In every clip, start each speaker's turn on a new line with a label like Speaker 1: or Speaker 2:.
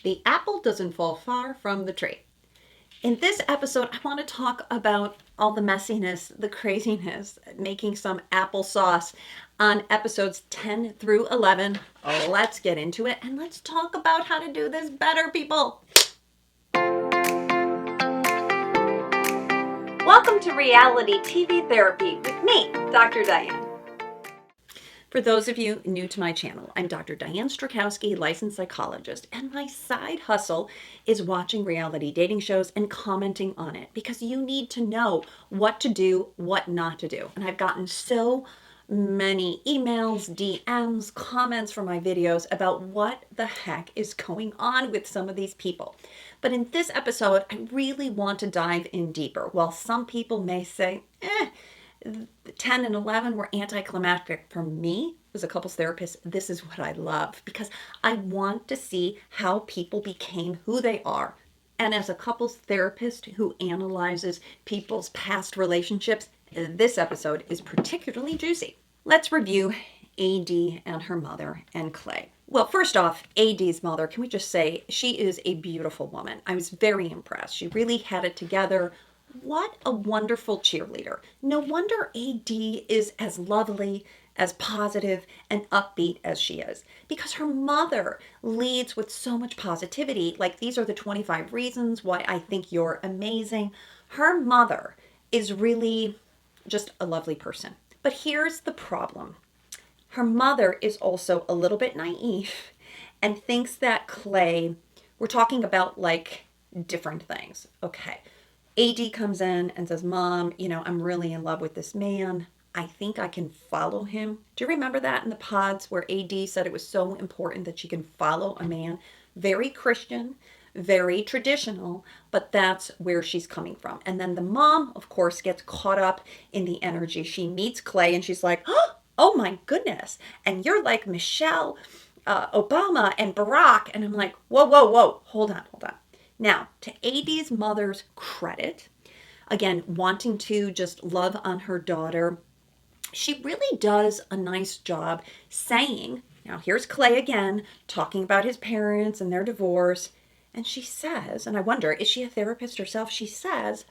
Speaker 1: The apple doesn't fall far from the tree. In this episode, I want to talk about all the messiness, the craziness, making some applesauce on episodes 10 through 11. Oh, let's get into it and let's talk about how to do this better, people. Welcome to Reality TV Therapy with me, Dr. Diane. For those of you new to my channel, I'm Dr. Diane Strakowski, licensed psychologist, and my side hustle is watching reality dating shows and commenting on it because you need to know what to do, what not to do. And I've gotten so many emails, DMs, comments from my videos about what the heck is going on with some of these people. But in this episode, I really want to dive in deeper. While some people may say, 10 and 11 were anticlimactic. For me, as a couples therapist, this is what I love because I want to see how people became who they are. And as a couples therapist who analyzes people's past relationships, this episode is particularly juicy. Let's review AD and her mother and Clay. Well, first off, AD's mother, can we just say she is a beautiful woman. I was very impressed. She really had it together. What a wonderful cheerleader. No wonder AD is as lovely, as positive, and upbeat as she is. Because her mother leads with so much positivity. Like, these are the 25 reasons why I think you're amazing. Her mother is really just a lovely person. But here's the problem. Her mother is also a little bit naive and thinks that Clay, we're talking about like different things. Okay. AD comes in and says, Mom, I'm really in love with this man. I think I can follow him. Do you remember that in the pods where AD said it was so important that she can follow a man? Very Christian, very traditional, but that's where she's coming from. And then the mom, of course, gets caught up in the energy. She meets Clay and she's like, oh my goodness. And you're like Michelle Obama and Barack. And I'm like, whoa, hold on. Now, to AD's mother's credit, again, wanting to just love on her daughter, she really does a nice job saying, now here's Clay again, talking about his parents and their divorce. And she says, and I wonder, is she a therapist herself? She says,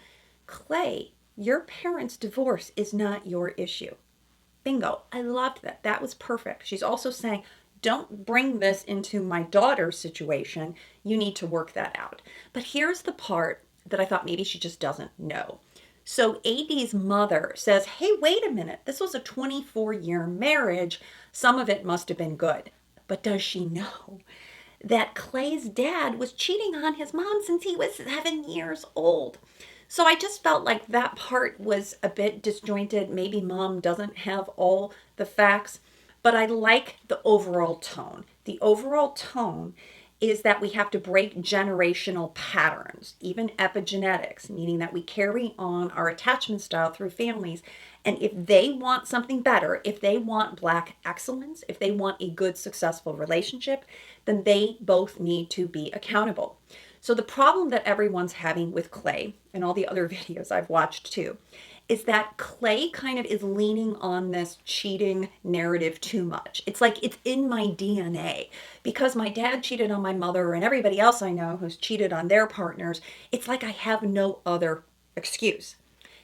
Speaker 1: Clay, your parents' divorce is not your issue. Bingo. I loved that. That was perfect. She's also saying, don't bring this into my daughter's situation. You need to work that out. But here's the part that I thought maybe she just doesn't know. So AD's mother says, hey, wait a minute. This was a 24-year marriage. Some of it must have been good. But does she know that Clay's dad was cheating on his mom since he was 7 years old? So I just felt like that part was a bit disjointed. Maybe mom doesn't have all the facts. But I like the overall tone. The overall tone is that we have to break generational patterns, even epigenetics, meaning that we carry on our attachment style through families. And if they want something better, if they want Black excellence, if they want a good, successful relationship, then they both need to be accountable. So the problem that everyone's having with Clay and all the other videos I've watched too is that Clay kind of is leaning on this cheating narrative too much. It's like it's in my DNA. Because my dad cheated on my mother and everybody else I know who's cheated on their partners, it's like I have no other excuse.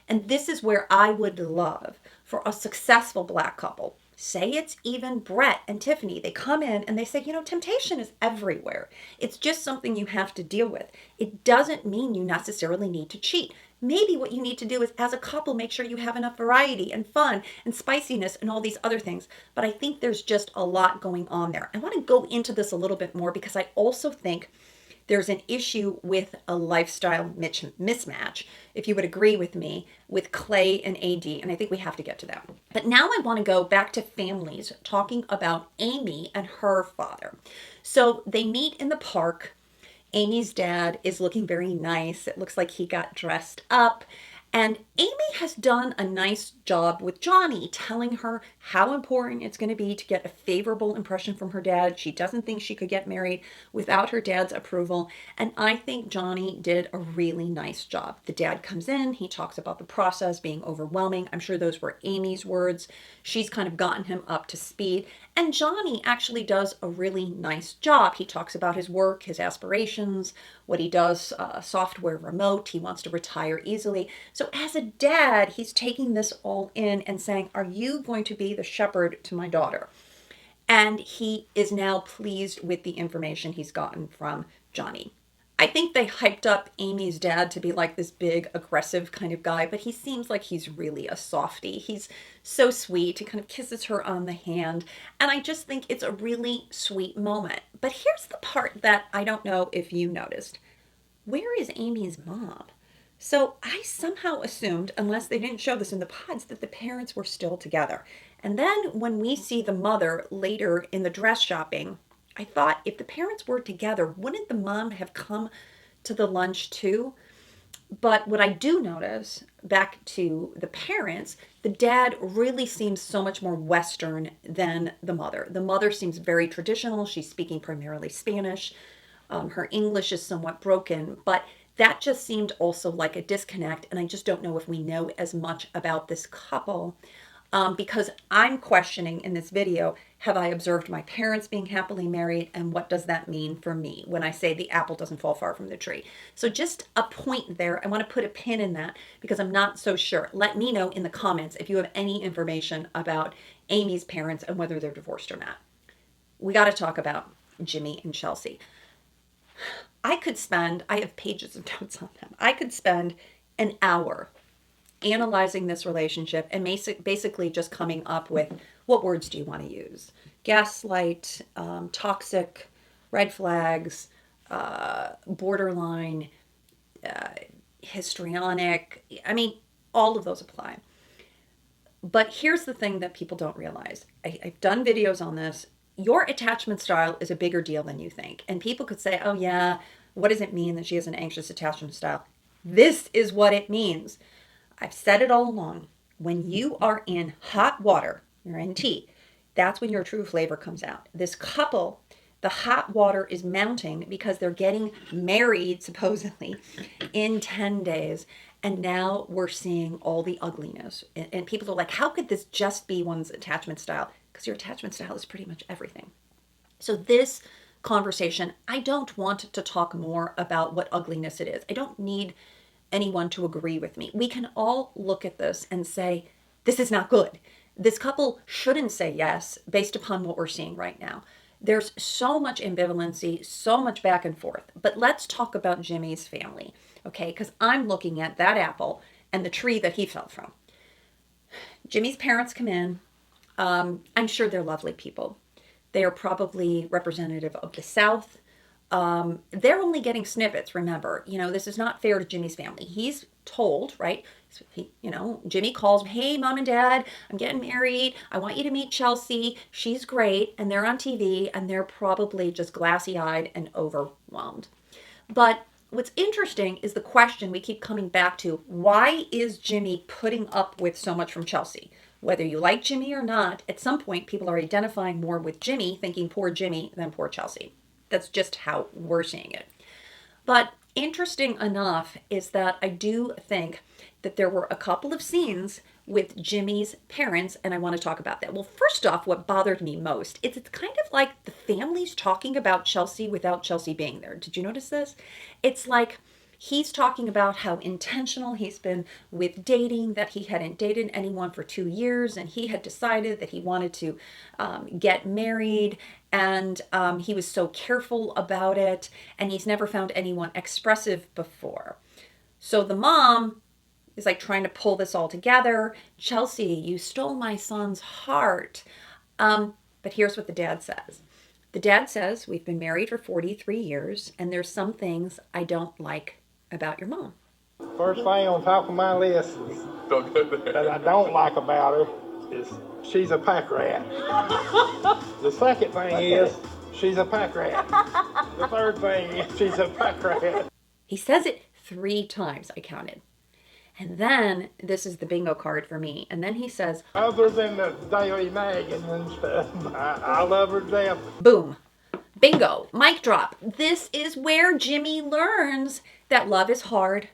Speaker 1: And this is where I would love for a successful Black couple. Say it's even Brett and Tiffany. They come in and they say, temptation is everywhere. It's just something you have to deal with. It doesn't mean you necessarily need to cheat. Maybe what you need to do is, as a couple, make sure you have enough variety and fun and spiciness and all these other things. But I think there's just a lot going on there. I want to go into this a little bit more because I also think there's an issue with a lifestyle mismatch, if you would agree with me, with Clay and AD, and I think we have to get to that. But now I want to go back to families, talking about Amy and her father. So they meet in the park. Amy's dad is looking very nice. It looks like he got dressed up. And Amy has done a nice job with Johnny, telling her how important it's going to be to get a favorable impression from her dad. She doesn't think she could get married without her dad's approval. And I think Johnny did a really nice job. The dad comes in, he talks about the process being overwhelming. I'm sure those were Amy's words. She's kind of gotten him up to speed. And Johnny actually does a really nice job. He talks about his work, his aspirations, what he does, software remote. He wants to retire easily. So as a dad, he's taking this all in and saying, are you going to be the shepherd to my daughter? And he is now pleased with the information he's gotten from Johnny. I think they hyped up Amy's dad to be like this big, aggressive kind of guy, but he seems like he's really a softie. He's so sweet. He kind of kisses her on the hand. And I just think it's a really sweet moment. But here's the part that I don't know if you noticed. Where is Amy's mom? So I somehow assumed, unless they didn't show this in the pods, that the parents were still together. And then when we see the mother later in the dress shopping, I thought if the parents were together, wouldn't the mom have come to the lunch too? But what I do notice, back to the parents, the dad really seems so much more Western than the mother. The mother seems very traditional. She's speaking primarily Spanish. Her English is somewhat broken, but that just seemed also like a disconnect. And I just don't know if we know as much about this couple. Because I'm questioning in this video, have I observed my parents being happily married, and what does that mean for me when I say the apple doesn't fall far from the tree? So just a point there. I want to put a pin in that because I'm not so sure. Let me know in the comments if you have any information about Amy's parents and whether they're divorced or not. We got to talk about Jimmy and Chelsea. I have pages of notes on them. I could spend an hour analyzing this relationship and basically just coming up with, what words do you want to use? Gaslight, toxic, red flags, borderline, histrionic. I mean, all of those apply. But here's the thing that people don't realize. I've done videos on this. Your attachment style is a bigger deal than you think. And people could say, oh yeah, what does it mean that she has an anxious attachment style? This is what it means. I've said it all along. When you are in hot water, you're in tea, that's when your true flavor comes out. This couple, the hot water is mounting because they're getting married, supposedly, in 10 days. And now we're seeing all the ugliness. And people are like, how could this just be one's attachment style? Because your attachment style is pretty much everything. So this conversation, I don't want to talk more about what ugliness it is. I don't need anyone to agree with me. We can all look at this and say, this is not good. This couple shouldn't say yes based upon what we're seeing right now. There's so much ambivalency, so much back and forth. But let's talk about Jimmy's family, okay? Because I'm looking at that apple and the tree that he fell from. Jimmy's parents come in. I'm sure they're lovely people. They are probably representative of the South. They're only getting snippets, remember. This is not fair to Jimmy's family. He's told, right? Jimmy calls, hey, mom and dad, I'm getting married. I want you to meet Chelsea. She's great. And they're on TV, and they're probably just glassy-eyed and overwhelmed. But what's interesting is the question we keep coming back to. Why is Jimmy putting up with so much from Chelsea? Whether you like Jimmy or not, at some point, people are identifying more with Jimmy, thinking poor Jimmy than poor Chelsea. That's just how we're seeing it. But interesting enough is that I do think that there were a couple of scenes with Jimmy's parents, and I want to talk about that. Well, first off, what bothered me most is it's kind of like the family's talking about Chelsea without Chelsea being there. Did you notice this? It's like he's talking about how intentional he's been with dating, that he hadn't dated anyone for 2 years, and he had decided that he wanted to get married, and he was so careful about it, and he's never found anyone expressive before. So the mom is like trying to pull this all together. Chelsea, you stole my son's heart. But here's what the dad says. The dad says, we've been married for 43 years, and there's some things I don't like about your mom.
Speaker 2: First thing on top of my list is, that I don't like about her is she's a pack rat. The second thing is she's a pack rat. The third thing is she's a pack rat.
Speaker 1: He says it 3 times, I counted. And then this is the bingo card for me. And then he says,
Speaker 2: other than the daily nagging and stuff, I love her to death.
Speaker 1: boom, bingo, mic drop. This is where Jimmy learns that love is hard,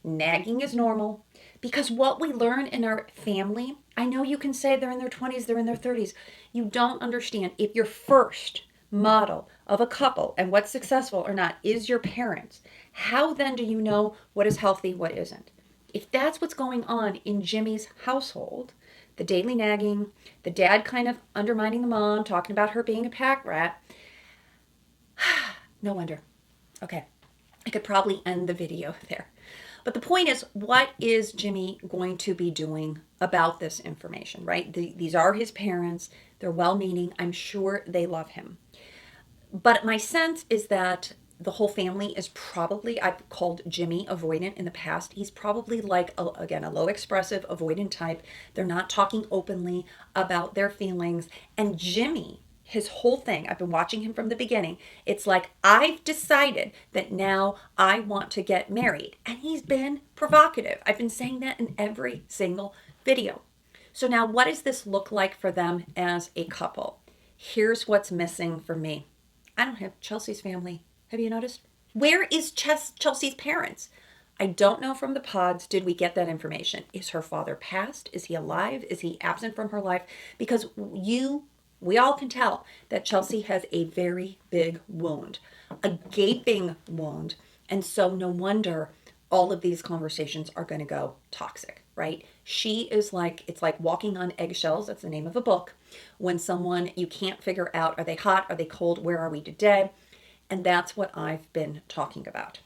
Speaker 1: nagging is normal. Because what we learn in our family, I know you can say they're in their 20s, they're in their 30s. You don't understand. If your first model of a couple and what's successful or not is your parents, how then do you know what is healthy, what isn't? If that's what's going on in Jimmy's household, the daily nagging, the dad kind of undermining the mom, talking about her being a pack rat, no wonder. Okay, I could probably end the video there. But the point is, what is Jimmy going to be doing about this information, right? These are his parents. They're well-meaning. I'm sure they love him. But my sense is that the whole family is probably, I've called Jimmy avoidant in the past. He's probably like, again, a low expressive avoidant type. They're not talking openly about their feelings. And Jimmy, his whole thing, I've been watching him from the beginning. It's like, I've decided that now I want to get married. And he's been provocative. I've been saying that in every single video. So now what does this look like for them as a couple? Here's what's missing for me. I don't have Chelsea's family. Have you noticed? Where is Chelsea's parents? I don't know from the pods, did we get that information? Is her father passed? Is he alive? Is he absent from her life? Because we all can tell that Chelsea has a very big wound, a gaping wound. And so no wonder all of these conversations are going to go toxic, right? She is like, it's like walking on eggshells. That's the name of a book. When someone, you can't figure out, are they hot? Are they cold? Where are we today? And that's what I've been talking about.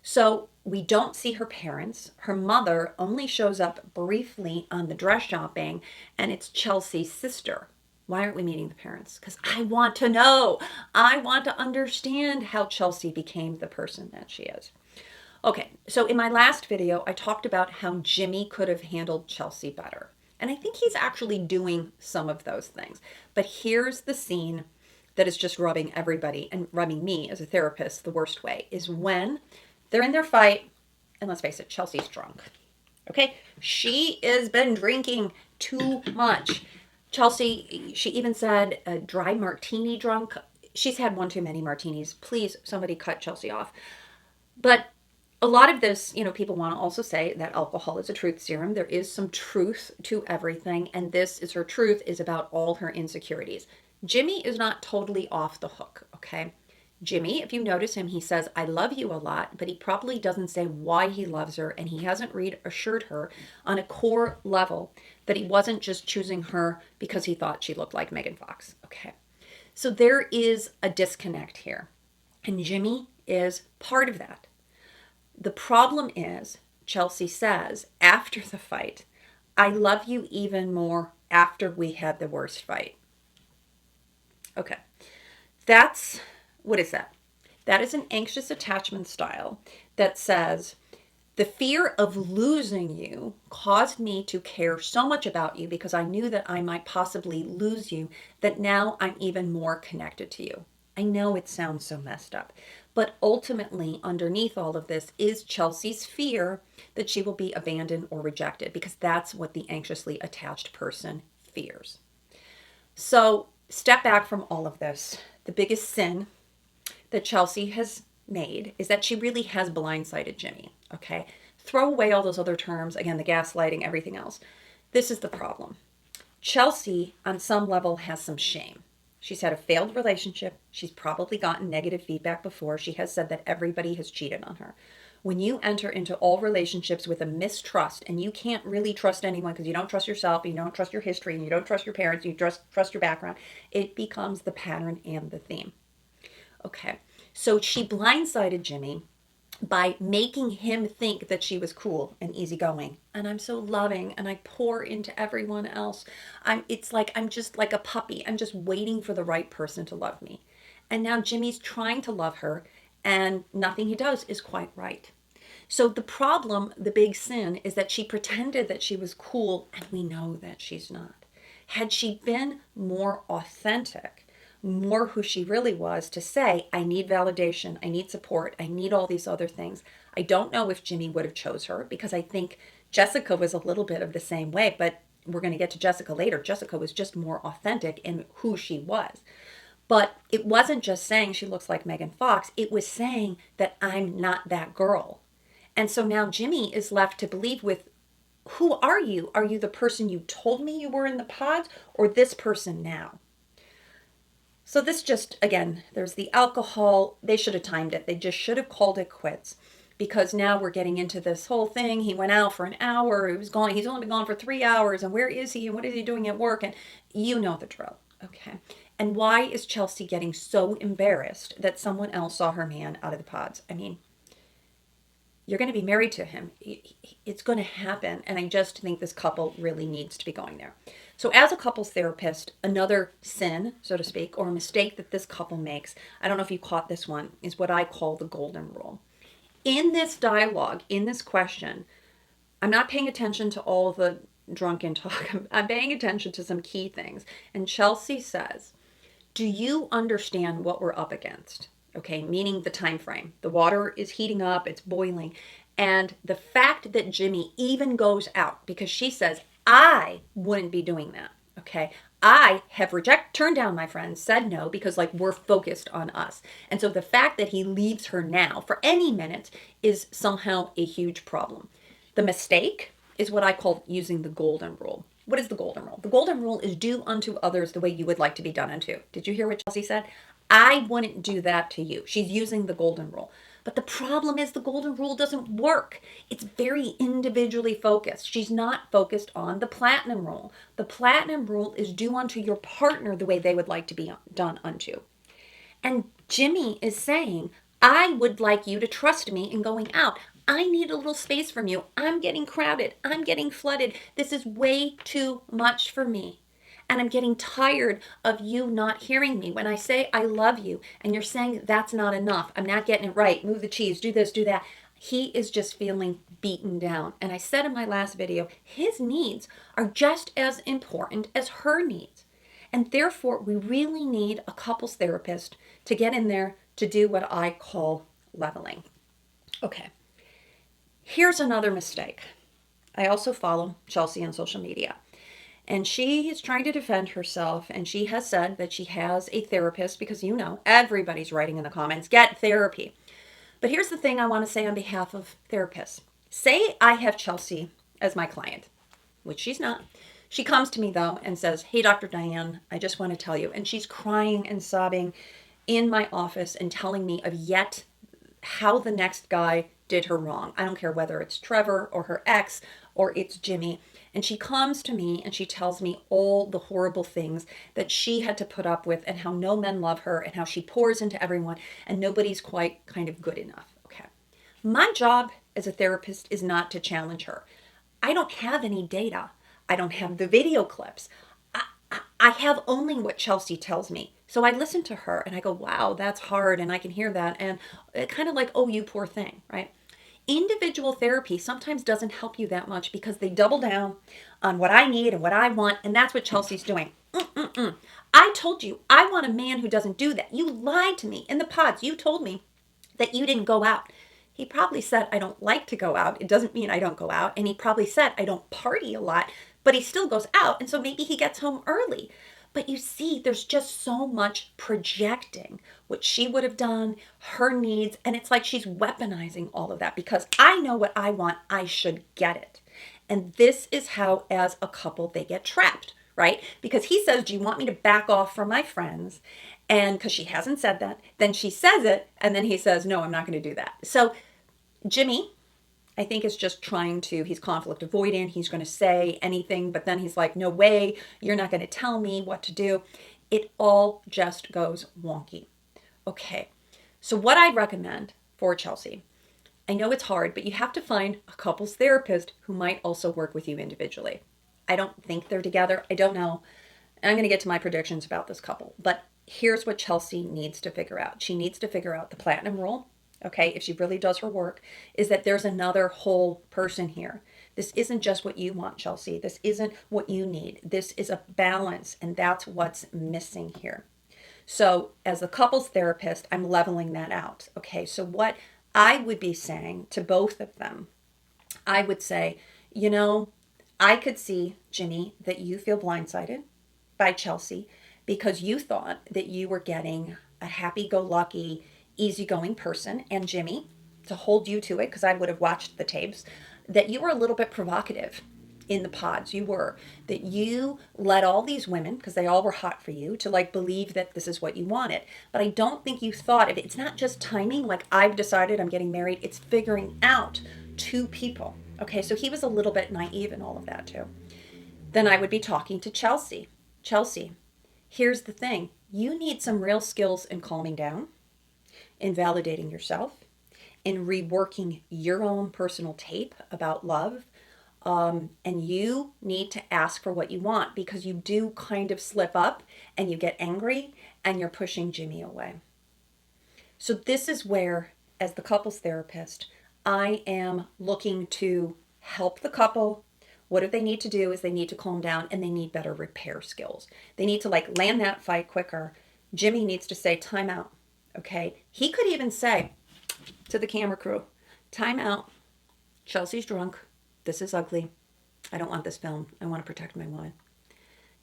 Speaker 1: So we don't see her parents. Her mother only shows up briefly on the dress shopping, and it's Chelsea's sister. Why aren't we meeting the parents? Because I want to know. I want to understand how Chelsea became the person that she is. Okay, so in my last video, I talked about how Jimmy could have handled Chelsea better. And I think he's actually doing some of those things. But here's the scene that is just rubbing everybody and rubbing me as a therapist the worst way, is when they're in their fight, and let's face it, Chelsea's drunk. Okay, she has been drinking too much. Chelsea, she even said a dry martini drunk. She's had one too many martinis. Please, somebody cut Chelsea off. But a lot of this, people want to also say that alcohol is a truth serum. There is some truth to everything, and this is her truth, is about all her insecurities. Jimmy is not totally off the hook, okay? Jimmy, if you notice him, he says, I love you a lot, but he probably doesn't say why he loves her, and he hasn't reassured her on a core level that he wasn't just choosing her because he thought she looked like Megan Fox, okay? So there is a disconnect here, and Jimmy is part of that. The problem is, Chelsea says, after the fight, I love you even more after we had the worst fight. Okay, what is that? That is an anxious attachment style that says, the fear of losing you caused me to care so much about you because I knew that I might possibly lose you, that now I'm even more connected to you. I know it sounds so messed up, but ultimately underneath all of this is Chelsea's fear that she will be abandoned or rejected, because that's what the anxiously attached person fears. So step back from all of this. The biggest sin that Chelsea has made is that she really has blindsided Jimmy, okay? Throw away all those other terms, again, the gaslighting, everything else. This is the problem. Chelsea, on some level, has some shame. She's had a failed relationship. She's probably gotten negative feedback before. She has said that everybody has cheated on her. When you enter into all relationships with a mistrust, and you can't really trust anyone because you don't trust yourself, you don't trust your history, and you don't trust your parents, you trust your background, it becomes the pattern and the theme. Okay, so she blindsided Jimmy by making him think that she was cool and easygoing. And I'm so loving, and I pour into everyone else. It's like I'm just like a puppy. I'm just waiting for the right person to love me. And now Jimmy's trying to love her, and nothing he does is quite right. So the problem, the big sin, is that she pretended that she was cool, and we know that she's not. Had she been more authentic, more who she really was, to say, I need validation, I need support, I need all these other things, I don't know if Jimmy would have chose her, because I think Jessica was a little bit of the same way, but we're going to get to Jessica later. Jessica was just more authentic in who she was. But it wasn't just saying she looks like Megan Fox. It was saying that I'm not that girl. And so now Jimmy is left to believe with, who are you? Are you the person you told me you were in the pods, or this person now? So this just, again, there's the alcohol. They should have timed it. They just should have called it quits, because now we're getting into this whole thing. He went out for an hour. He was gone. He's only been gone for 3 hours. And where is he? And what is he doing at work? And you know the drill. Okay. And why is Chelsea getting so embarrassed that someone else saw her man out of the pods? I mean, you're going to be married to him. It's going to happen. And I just think this couple really needs to be going there. So as a couples therapist, another sin, so to speak, or a mistake that this couple makes, I don't know if you caught this one, is what I call the golden rule. In this dialogue, in this question, I'm not paying attention to all the drunken talk. I'm paying attention to some key things. And Chelsea says, do you understand what we're up against? Okay, meaning the time frame. The water is heating up, it's boiling. And the fact that Jimmy even goes out, because she says, I wouldn't be doing that. Okay, I have turned down my friends, said no, because like we're focused on us. And so the fact that he leaves her now for any minute is somehow a huge problem. The mistake is what I call using the golden rule. What is the golden rule? The golden rule is do unto others the way you would like to be done unto. Did you hear what Chelsea said? I wouldn't do that to you. She's using the golden rule. But the problem is the golden rule doesn't work. It's very individually focused. She's not focused on the platinum rule. The platinum rule is do unto your partner the way they would like to be done unto. And Jimmy is saying, I would like you to trust me in going out. I need a little space from you. I'm getting crowded. I'm getting flooded. This is way too much for me. And I'm getting tired of you not hearing me. When I say I love you and you're saying that's not enough, I'm not getting it right, move the cheese, do this, do that. He is just feeling beaten down. And I said in my last video, his needs are just as important as her needs. And therefore, we really need a couples therapist to get in there to do what I call leveling. Okay. Here's another mistake. I also follow Chelsea on social media. And she is trying to defend herself. And she has said that she has a therapist because, you know, everybody's writing in the comments, get therapy. But here's the thing I want to say on behalf of therapists. Say I have Chelsea as my client, which she's not. She comes to me, though, and says, hey, Dr. Diane, I just want to tell you. And she's crying and sobbing in my office and telling me of yet how the next guy did her wrong. I don't care whether it's Trevor or her ex or it's Jimmy. And she comes to me and she tells me all the horrible things that she had to put up with and how no men love her and how she pours into everyone and nobody's quite kind of good enough. Okay. My job as a therapist is not to challenge her. I don't have any data. I don't have the video clips. I have only what Chelsea tells me. So I listen to her and I go, wow, that's hard. And I can hear that. And kind of like, oh, you poor thing, right? Individual therapy sometimes doesn't help you that much because they double down on what I need and what I want. And that's what Chelsea's doing. I told you, I want a man who doesn't do that. You lied to me in the pods. You told me that you didn't go out. He probably said, I don't like to go out. It doesn't mean I don't go out. And he probably said, I don't party a lot, but he still goes out. And so maybe he gets home early. But you see, there's just so much projecting what she would have done, her needs. And it's like she's weaponizing all of that because I know what I want. I should get it. And this is how, as a couple, they get trapped, right? Because he says, do you want me to back off from my friends? And because she hasn't said that, then she says it. And then he says, no, I'm not going to do that. So Jimmy, I think, is just trying to, he's conflict avoidant. He's going to say anything, but then he's like, no way, you're not going to tell me what to do. It all just goes wonky. Okay, so what I'd recommend for Chelsea, I know it's hard, but you have to find a couples therapist who might also work with you individually. I don't think they're together. I don't know. And I'm going to get to my predictions about this couple. But here's what Chelsea needs to figure out. She needs to figure out the platinum rule. Okay, if she really does her work, is that there's another whole person here. This isn't just what you want, Chelsea. This isn't what you need. This is a balance, and that's what's missing here. So as a couples therapist, I'm leveling that out. Okay, so what I would be saying to both of them, I would say, you know, I could see, Jimmy, that you feel blindsided by Chelsea because you thought that you were getting a happy-go-lucky, easygoing person, and Jimmy, to hold you to it, because I would have watched the tapes, that you were a little bit provocative in the pods. You were. That you led all these women, because they all were hot for you, to like believe that this is what you wanted. But I don't think you thought of it. It's not just timing, like I've decided I'm getting married. It's figuring out two people. Okay, so he was a little bit naive in all of that too. Then I would be talking to Chelsea. Chelsea, here's the thing. You need some real skills in calming down, in validating yourself, in reworking your own personal tape about love. And you need to ask for what you want because you do kind of slip up and you get angry and you're pushing Jimmy away. So this is where, as the couples therapist, I am looking to help the couple. What do they need to do is they need to calm down and they need better repair skills. They need to like land that fight quicker. Jimmy needs to say time out. Okay. He could even say to the camera crew, time out. Chelsea's drunk. This is ugly. I don't want this film. I want to protect my woman.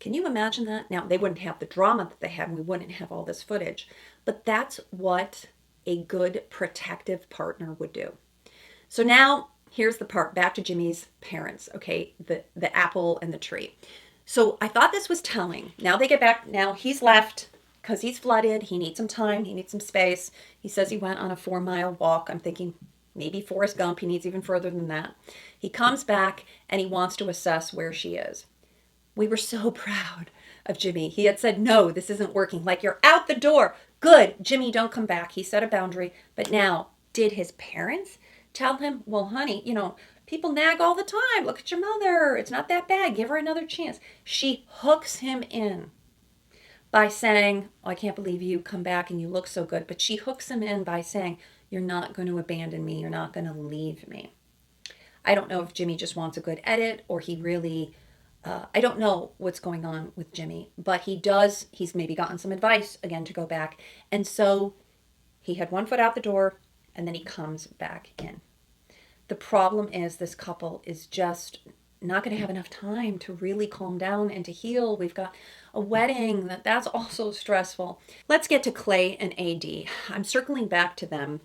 Speaker 1: Can you imagine that? Now, they wouldn't have the drama that they have, and we wouldn't have all this footage. But that's what a good protective partner would do. So now, here's the part. Back to Jimmy's parents, okay? The apple and the tree. So I thought this was telling. Now they get back. Now he's left because he's flooded. He needs some time. He needs some space. He says he went on a 4-mile walk. I'm thinking, maybe Forrest Gump, he needs even further than that. He comes back and he wants to assess where she is. We were so proud of Jimmy. He had said, no, this isn't working. Like, you're out the door. Good. Jimmy, don't come back. He set a boundary. But now, did his parents tell him, well, honey, people nag all the time. Look at your mother. It's not that bad. Give her another chance. She hooks him in by saying, oh, I can't believe you come back and you look so good. But she hooks him in by saying, you're not going to abandon me. You're not going to leave me. I don't know if Jimmy just wants a good edit or he really, I don't know what's going on with Jimmy, but he's maybe gotten some advice again to go back. And so he had one foot out the door and then he comes back in. The problem is this couple is just not going to have enough time to really calm down and to heal. We've got a wedding that's also stressful. Let's get to Clay and AD. I'm circling back to them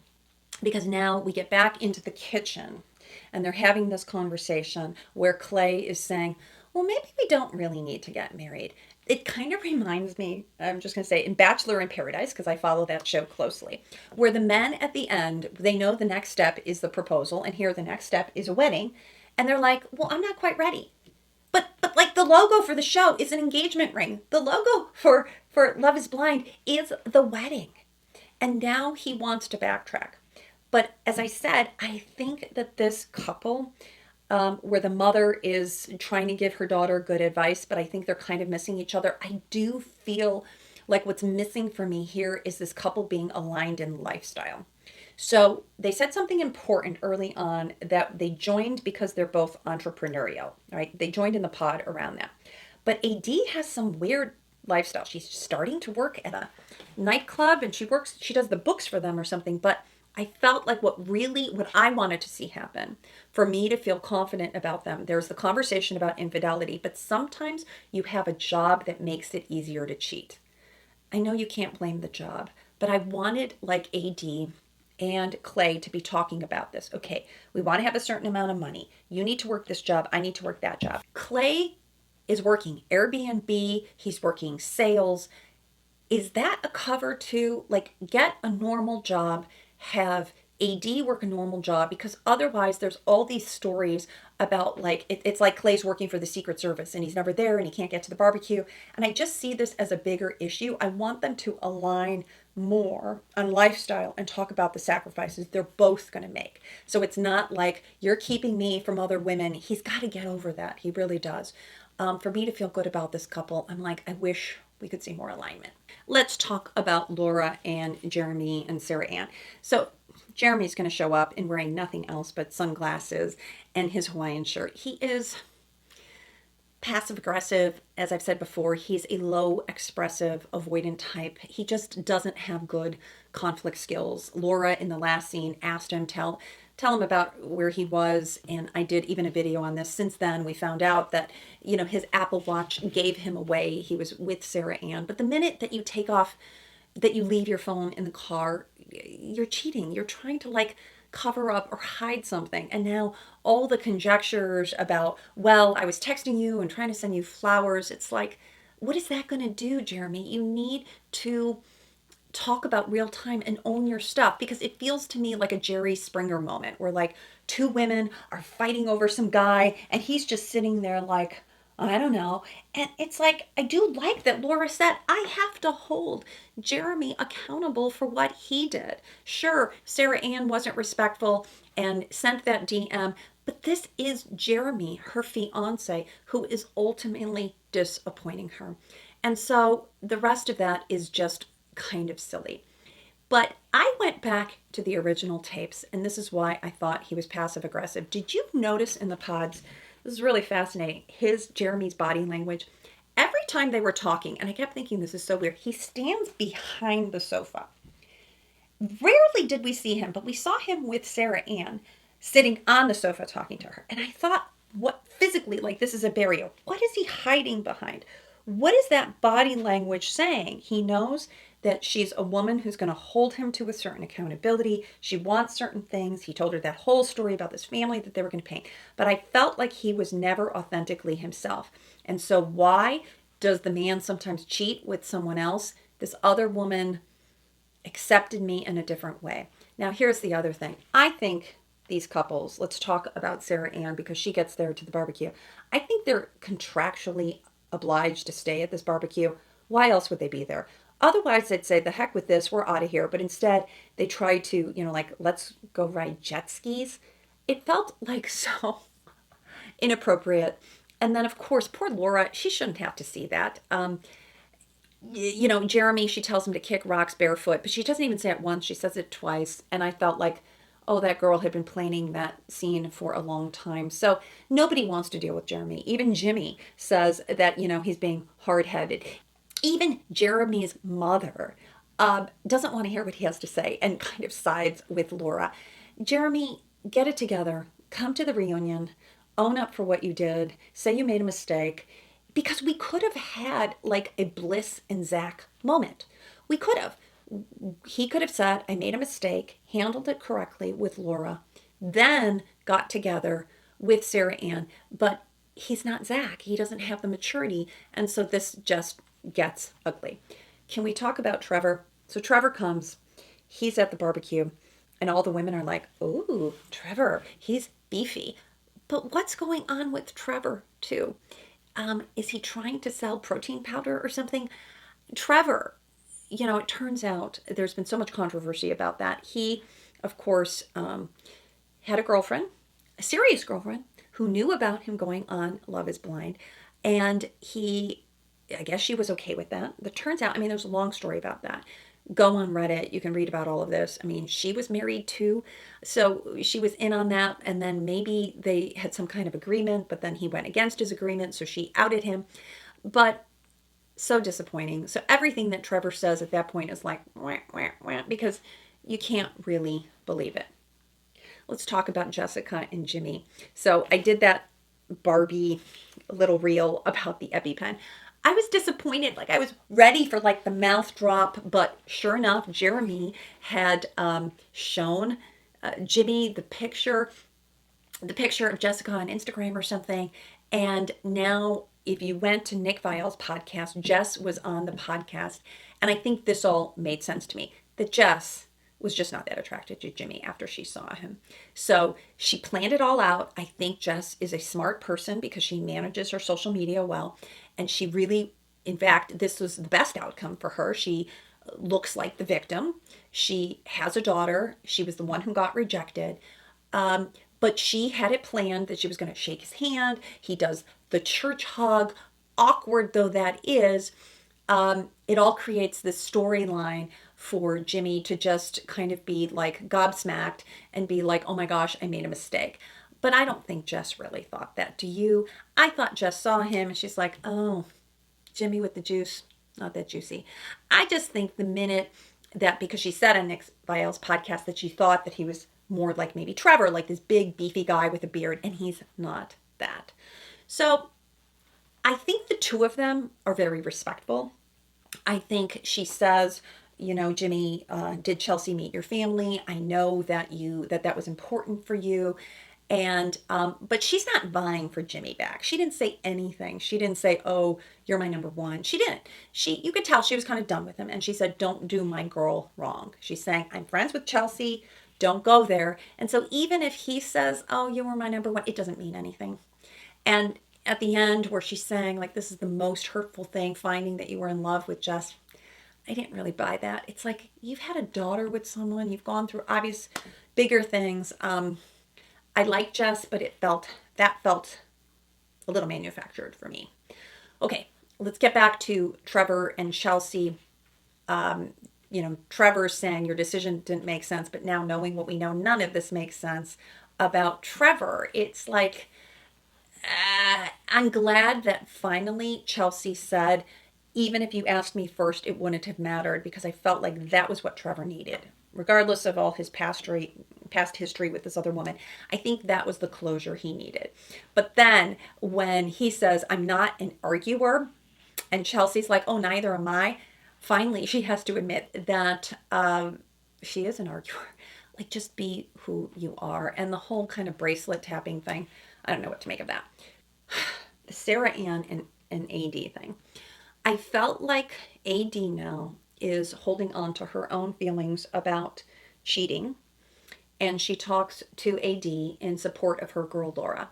Speaker 1: because now we get back into the kitchen and they're having this conversation where Clay is saying, well, maybe we don't really need to get married. It kind of reminds me, I'm just going to say, in Bachelor in Paradise, because I follow that show closely, where the men at the end, they know the next step is the proposal, and here the next step is a wedding, and they're like, well, I'm not quite ready. But like the logo for the show is an engagement ring. The logo for Love is Blind is the wedding. And now he wants to backtrack. But as I said, I think that this couple, where the mother is trying to give her daughter good advice, but I think they're kind of missing each other. I do feel like what's missing for me here is this couple being aligned in lifestyle. So they said something important early on that they joined because they're both entrepreneurial, right? They joined in the pod around that. But AD has some weird lifestyle. She's starting to work at a nightclub and she does the books for them or something, but I felt like what I wanted to see happen for me to feel confident about them. There's the conversation about infidelity, but sometimes you have a job that makes it easier to cheat. I know you can't blame the job, but I wanted like AD and Clay to be talking about this. Okay, we want to have a certain amount of money. You need to work this job. I need to work that job. Clay is working Airbnb. He's working sales. Is that a cover to like get a normal job? Have AD work a normal job, because otherwise there's all these stories about like it's like Clay's working for the Secret Service and he's never there and he can't get to the barbecue, and I just see this as a bigger issue. I want them to align more on lifestyle and talk about the sacrifices they're both going to make. So it's not like you're keeping me from other women. He's got to get over that. He really does. For me to feel good about this couple, I'm like, I wish we could see more alignment. Let's talk about Laura and Jeramey and Sarah Ann. So Jeremy's going to show up in wearing nothing else but sunglasses and his Hawaiian shirt. He is passive aggressive. As I've said before, he's a low expressive avoidant type. He just doesn't have good conflict skills. Laura in the last scene asked him, tell him about where he was, and I did even a video on this. Since then, we found out that, you know, his Apple Watch gave him away. He was with Sarah Ann. But the minute that you that you leave your phone in the car, you're cheating. You're trying to like cover up or hide something. And now all the conjectures about, well, I was texting you and trying to send you flowers. It's like, what is that going to do, Jeramey? You need to talk about real time and own your stuff, because it feels to me like a Jerry Springer moment where like two women are fighting over some guy and he's just sitting there like, I don't know. And it's like, I do like that Laura said, I have to hold Jeramey accountable for what he did. Sure, Sarah Ann wasn't respectful and sent that DM, but this is Jeramey, her fiance, who is ultimately disappointing her. And so the rest of that is just kind of silly. But I went back to the original tapes, and this is why I thought he was passive aggressive. Did you notice in the pods, this is really fascinating, Jeramey's body language? Every time they were talking, and I kept thinking this is so weird, he stands behind the sofa. Rarely did we see him, but we saw him with Sarah Ann sitting on the sofa talking to her. And I thought, what physically, like this is a barrier. What is he hiding behind? What is that body language saying? He knows that she's a woman who's going to hold him to a certain accountability. She wants certain things. He told her that whole story about this family that they were going to paint. But I felt like he was never authentically himself. And so why does the man sometimes cheat with someone else? This other woman accepted me in a different way. Now, here's the other thing. I think these couples, let's talk about Sarah Ann because she gets there to the barbecue. I think they're contractually obliged to stay at this barbecue. Why else would they be there? Otherwise, they'd say, the heck with this, we're out of here. But instead, they try to, you know, like, let's go ride jet skis. It felt like so inappropriate. And then, of course, poor Laura, she shouldn't have to see that. You know, Jeramey, she tells him to kick rocks barefoot, but she doesn't even say it once. She says it twice. And I felt like, oh, that girl had been planning that scene for a long time. So nobody wants to deal with Jeramey. Even Jimmy says that, you know, he's being hard-headed. Even Jeramey's mother doesn't want to hear what he has to say and kind of sides with Laura. Jeramey, get it together. Come to the reunion. Own up for what you did. Say you made a mistake. Because we could have had like a Bliss and Zach moment. We could have. He could have said, I made a mistake, handled it correctly with Laura, then got together with Sarah Ann. But he's not Zach. He doesn't have the maturity. And so this just gets ugly. Can we talk about Trevor? So Trevor comes, he's at the barbecue, and all the women are like, ooh, Trevor, he's beefy. But what's going on with Trevor too? Is he trying to sell protein powder or something? Trevor, you know, it turns out there's been so much controversy about that. He, of course, had a girlfriend, a serious girlfriend, who knew about him going on Love is Blind. And I guess she was okay with that. But turns out, I mean, there's a long story about that. Go on Reddit. You can read about all of this. I mean, she was married too. So she was in on that. And then maybe they had some kind of agreement, but then he went against his agreement. So she outed him. But so disappointing. So everything that Trevor says at that point is like, wah, wah, wah, because you can't really believe it. Let's talk about Jessica and Jimmy. So I did that Barbie little reel about the EpiPen. I was disappointed. Like I was ready for like the mouth drop, but sure enough, Jeramey had shown Jimmy the picture of Jessica on Instagram or something. And now if you went to Nick Viall's podcast, Jess was on the podcast. And I think this all made sense to me, that Jess was just not that attracted to Jimmy after she saw him. So she planned it all out. I think Jess is a smart person because she manages her social media well. And she really, in fact, this was the best outcome for her. She looks like the victim. She has a daughter. She was the one who got rejected. But she had it planned that she was going to shake his hand. He does the church hug. Awkward though that is, it all creates this storyline for Jimmy to just kind of be like gobsmacked and be like, oh my gosh, I made a mistake. But I don't think Jess really thought that. Do you? I thought Jess saw him and she's like, oh, Jimmy with the juice, not that juicy. I just think the minute that because she said on Nick Viall's podcast that she thought that he was more like maybe Trevor, like this big beefy guy with a beard, and he's not that. So I think the two of them are very respectful. I think she says, you know, Jimmy, did Chelsea meet your family? I know that that was important for you. And but she's not vying for Jimmy back. She didn't say anything. She didn't say, "Oh, you're my number one." She didn't. You could tell she was kind of done with him, and she said, "Don't do my girl wrong." She's saying, "I'm friends with Chelsea. Don't go there." And so even if he says, "Oh, you were my number one," it doesn't mean anything. And at the end, where she's saying, like, this is the most hurtful thing, finding that you were in love with Jess, I didn't really buy that. It's like, you've had a daughter with someone, you've gone through obvious bigger things. I like Jess, but that felt a little manufactured for me. Okay, let's get back to Trevor and Chelsea. Trevor's saying your decision didn't make sense, but now knowing what we know, none of this makes sense about Trevor. It's like, I'm glad that finally Chelsea said, even if you asked me first, it wouldn't have mattered, because I felt like that was what Trevor needed. Regardless of all his past history with this other woman, I think that was the closure he needed. But then when he says, I'm not an arguer, and Chelsea's like, oh, neither am I, finally she has to admit that she is an arguer. Like, just be who you are. And the whole kind of bracelet tapping thing, I don't know what to make of that. The Sarah Ann and AD thing. I felt like AD now is holding on to her own feelings about cheating, and she talks to AD in support of her girl Laura.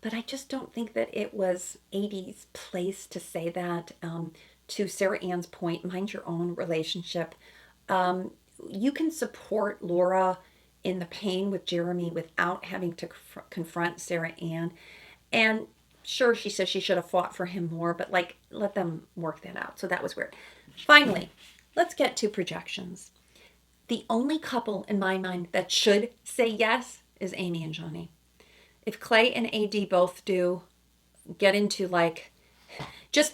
Speaker 1: But I just don't think that it was AD's place to say that. To Sarah Ann's point, mind your own relationship. You can support Laura in the pain with Jeramey without having to confront Sarah Ann. And sure, she says she should have fought for him more, but like, let them work that out. So that was weird. Finally, let's get to projections. The only couple in my mind that should say yes is Amy and Johnny. If Clay and AD both do, just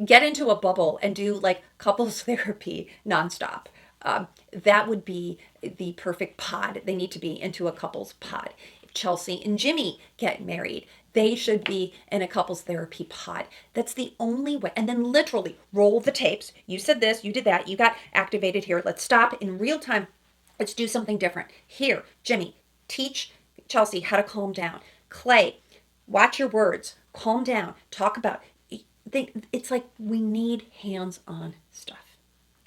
Speaker 1: get into a bubble and do like couples therapy nonstop. That would be the perfect pod. They need to be into a couples pod. If Chelsea and Jimmy get married, they should be in a couples therapy pod. That's the only way. And then literally roll the tapes. You said this, you did that, you got activated here. Let's stop in real time. Let's do something different. Here, Jimmy, teach Chelsea how to calm down. Clay, watch your words. Calm down. Talk about. It's like we need hands-on stuff.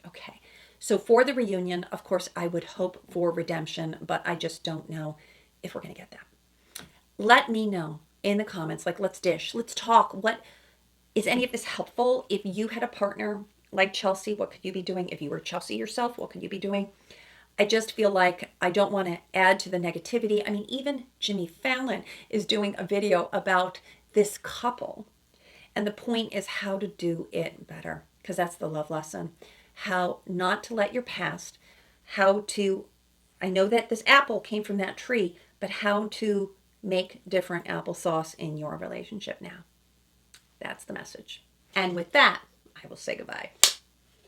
Speaker 1: Okay. So for the reunion, of course, I would hope for redemption, but I just don't know if we're going to get that. Let me know in the comments, like, let's dish, let's talk. What is any of this helpful? If you had a partner like Chelsea, what could you be doing? If you were Chelsea yourself, what could you be doing? I just feel like I don't want to add to the negativity. I mean, even Jimmy Fallon is doing a video about this couple. And the point is how to do it better, because that's the love lesson. How not to let your past, I know that this apple came from that tree, but how to make different applesauce in your relationship now. That's the message. And with that, I will say goodbye.